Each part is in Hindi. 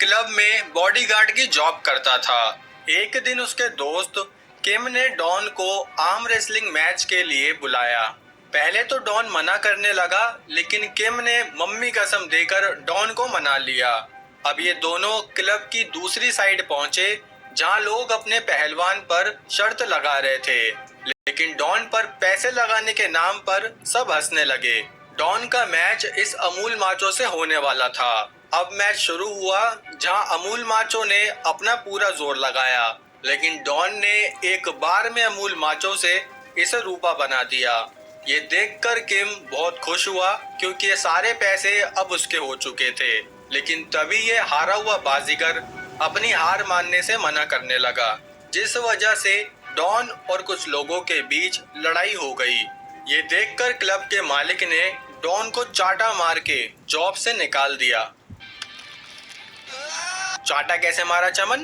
क्लब में बॉडीगार्ड की जॉब करता था। एक दिन उसके दोस्त किम ने डॉन को आर्म रेसलिंग मैच के लिए बुलाया। पहले तो डॉन मना करने लगा, लेकिन किम ने मम्मी कसम देकर डॉन को मना लिया। अब ये दोनों क्लब की दूसरी साइड पहुंचे, जहां लोग अपने पहलवान पर शर्त लगा रहे थे, लेकिन डॉन पर पैसे लगाने के नाम पर सब हंसने लगे। डॉन का मैच इस अमूल माचो से होने वाला था। अब मैच शुरू हुआ, जहां अमूल माचो ने अपना पूरा जोर लगाया, लेकिन डॉन ने एक बार में अमूल माचो से इसे रूपा बना दिया। ये देखकर किम बहुत खुश हुआ, क्योंकि ये सारे पैसे अब उसके हो चुके थे। लेकिन तभी ये हारा हुआ बाजीगर अपनी हार मानने से मना करने लगा, जिस वजह से डॉन और कुछ लोगों के बीच लड़ाई हो गई। ये देखकर क्लब के मालिक ने डॉन को चाटा मार के जॉब से निकाल दिया। चाटा कैसे मारा चमन?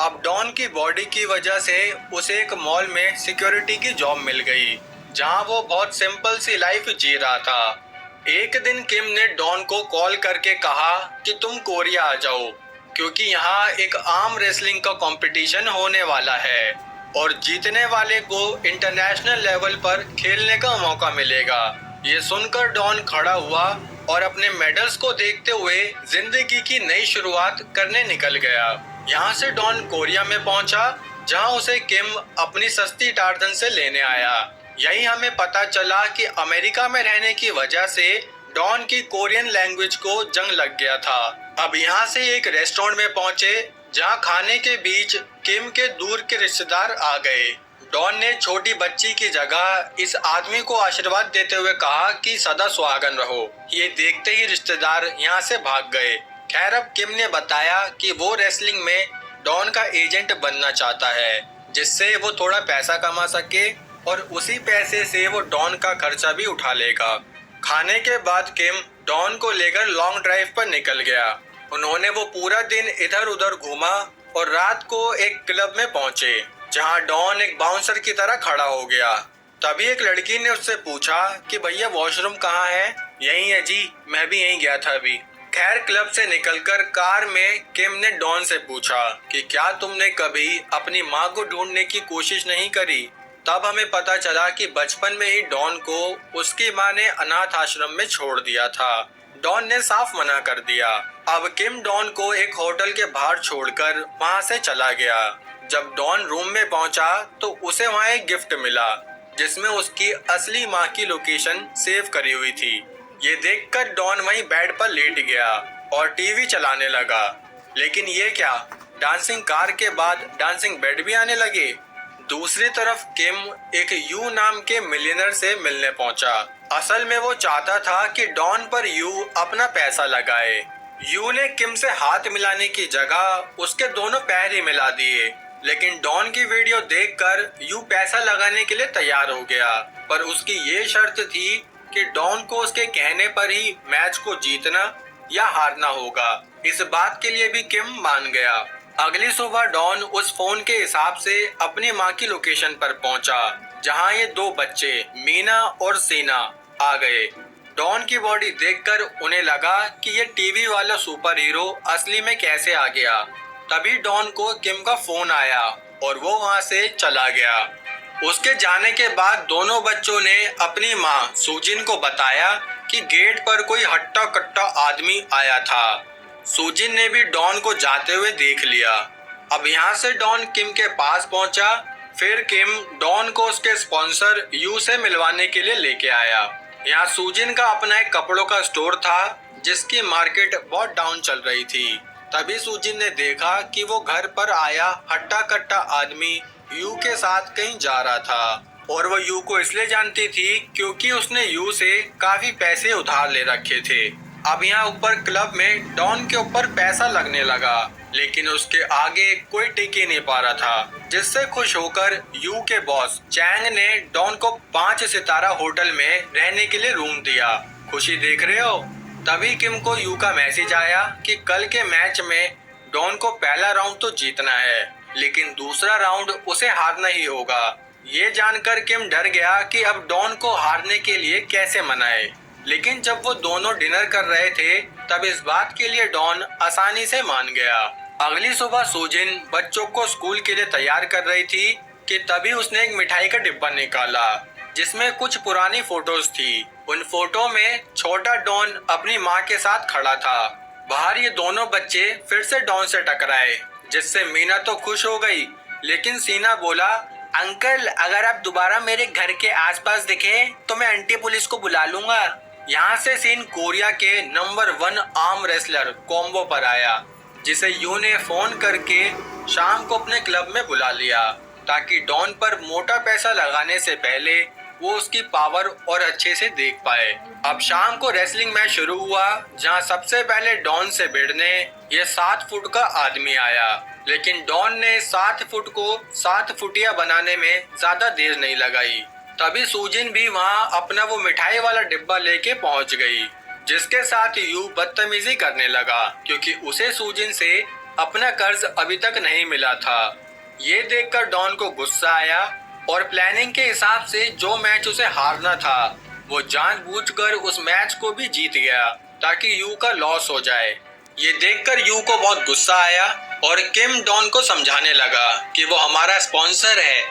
अब डॉन की बॉडी की वजह से उसे एक मॉल में सिक्योरिटी की जॉब मिल गई, जहां वो बहुत सिंपल सी लाइफ जी रहा था। एक दिन किम ने डॉन को कॉल करके कहा कि तुम कोरिया आ जाओ, क्योंकि यहाँ एक आर्म रेसलिंग का कंपटीशन होने वाला है और जीतने वाले को इंटरनेशनल लेवल पर खेलने का मौका मिलेगा। ये सुनकर डॉन खड़ा हुआ और अपने मेडल्स को देखते हुए जिंदगी की नई शुरुआत करने निकल गया। यहाँ से डॉन कोरिया में पहुंचा, जहां उसे किम अपनी सस्ती टार्जन से लेने आया। यही हमें पता चला कि अमेरिका में रहने की वजह से डॉन की कोरियन लैंग्वेज को जंग लग गया था। अब यहाँ से एक रेस्टोरेंट में पहुंचे, जहां खाने के बीच किम के दूर के रिश्तेदार आ गए। डॉन ने छोटी बच्ची की जगह इस आदमी को आशीर्वाद देते हुए कहा कि सदा सुहागन रहो। ये देखते ही रिश्तेदार यहाँ से भाग गए। खैर, अब किम ने बताया कि वो रेसलिंग में डॉन का एजेंट बनना चाहता है, जिससे वो थोड़ा पैसा कमा सके और उसी पैसे से वो डॉन का खर्चा भी उठा लेगा। खाने के बाद किम डॉन को लेकर लॉन्ग ड्राइव पर निकल गया। उन्होंने वो पूरा दिन इधर उधर घूमा और रात को एक क्लब में पहुंचे, जहां डॉन एक बाउंसर की तरह खड़ा हो गया। तभी एक लड़की ने उससे पूछा कि भैया वॉशरूम कहाँ है? यही है जी, मैं भी यहीं गया था अभी। खैर, क्लब से निकलकर कार में किम ने डॉन से पूछा कि क्या तुमने कभी अपनी माँ को ढूंढने की कोशिश नहीं करी? तब हमें पता चला कि बचपन में ही डॉन को उसकी माँ ने अनाथ आश्रम में छोड़ दिया था। डॉन ने साफ मना कर दिया। अब किम डॉन को एक होटल के बाहर छोड़कर वहां से चला गया। जब डॉन रूम में पहुंचा तो उसे वहां एक गिफ्ट मिला, जिसमें उसकी असली माँ की लोकेशन सेव करी हुई थी। ये देखकर डॉन वहीं बेड पर लेट गया और टीवी चलाने लगा। लेकिन ये क्या, डांसिंग कार के बाद डांसिंग बेड भी आने लगे। दूसरी तरफ किम एक यू नाम के मिलियनर से मिलने पहुंचा। असल में वो चाहता था कि डॉन पर यू अपना पैसा लगाए। यू ने किम से हाथ मिलाने की जगह उसके दोनों पैर ही मिला दिए, लेकिन डॉन की वीडियो देखकर यू पैसा लगाने के लिए तैयार हो गया। पर उसकी ये शर्त थी कि डॉन को उसके कहने पर ही मैच को जीतना या हारना होगा। इस बात के लिए भी किम मान गया। अगली सुबह डॉन उस फोन के हिसाब से अपनी माँ की लोकेशन पर पहुंचा, जहां ये दो बच्चे मीना और सीना आ गए। डॉन की बॉडी देखकर उन्हें लगा कि ये टीवी वाला सुपर हीरो असली में कैसे आ गया। तभी डॉन को किम का फोन आया और वो वहां से चला गया। उसके जाने के बाद दोनों बच्चों ने अपनी माँ सुजिन को बताया कि गेट पर कोई हट्टा कट्टा आदमी आया था। सुजिन ने भी डॉन को जाते हुए देख लिया। अब यहाँ से डॉन किम के पास पहुंचा। फिर किम डॉन को उसके स्पॉन्सर यू से मिलवाने के लिए लेके आया। यहाँ सुजिन का अपना एक कपड़ों का स्टोर था, जिसकी मार्केट बहुत डाउन चल रही थी। तभी सुजिन ने देखा कि वो घर पर आया हट्टा कट्टा आदमी यू के साथ कहीं जा रहा था, और वो यू को इसलिए जानती थी क्योंकि उसने यू से काफी पैसे उधार ले रखे थे। अब यहाँ ऊपर क्लब में डॉन के ऊपर पैसा लगने लगा, लेकिन उसके आगे कोई टिक ही नहीं पा रहा था, जिससे खुश होकर यू के बॉस चैंग ने डॉन को 5 सितारा होटल में रहने के लिए रूम दिया। खुशी देख रहे हो? तभी किम को यू का मैसेज आया कि कल के मैच में डॉन को पहला राउंड तो जीतना है, लेकिन दूसरा राउंड उसे हारना ही होगा। ये जानकर किम डर गया कि अब डॉन को हारने के लिए कैसे मनाए। लेकिन जब वो दोनों डिनर कर रहे थे तब इस बात के लिए डॉन आसानी से मान गया। अगली सुबह सूजिन बच्चों को स्कूल के लिए तैयार कर रही थी कि तभी उसने एक मिठाई का डिब्बा निकाला जिसमें कुछ पुरानी फोटोज थी। उन फोटो में छोटा डॉन अपनी माँ के साथ खड़ा था। बाहर ये दोनों बच्चे फिर से डॉन से टकराए जिससे मीना तो खुश हो गई, लेकिन सीना बोला, अंकल अगर आप दोबारा मेरे घर के आसपास दिखे तो मैं आंटी पुलिस को बुला लूंगा। यहाँ से सीन कोरिया के नंबर 1 आर्म रेसलर कॉम्बो पर आया जिसे यू ने फोन करके शाम को अपने क्लब में बुला लिया ताकि डॉन पर मोटा पैसा लगाने से पहले वो उसकी पावर और अच्छे से देख पाए। अब शाम को रेसलिंग मैच शुरू हुआ जहां सबसे पहले डॉन से भिड़ने ये 7 फुट का आदमी आया, लेकिन डॉन ने 7 फुट को 7 फुटिया बनाने में ज्यादा देर नहीं लगाई। तभी सूजिन भी वहां अपना वो मिठाई वाला डिब्बा लेके पहुंच गई जिसके साथ यू बदतमीजी करने लगा क्योंकि उसे सूजिन से अपना कर्ज अभी तक नहीं मिला था। ये देखकर डॉन को गुस्सा आया और प्लानिंग के हिसाब से जो मैच उसे हारना था वो जानबूझकर उस मैच को भी जीत गया ताकि यू का लॉस हो जाए। ये देखकर यू को बहुत गुस्सा आया और किम डॉन को समझाने लगा कि वो हमारा स्पॉन्सर है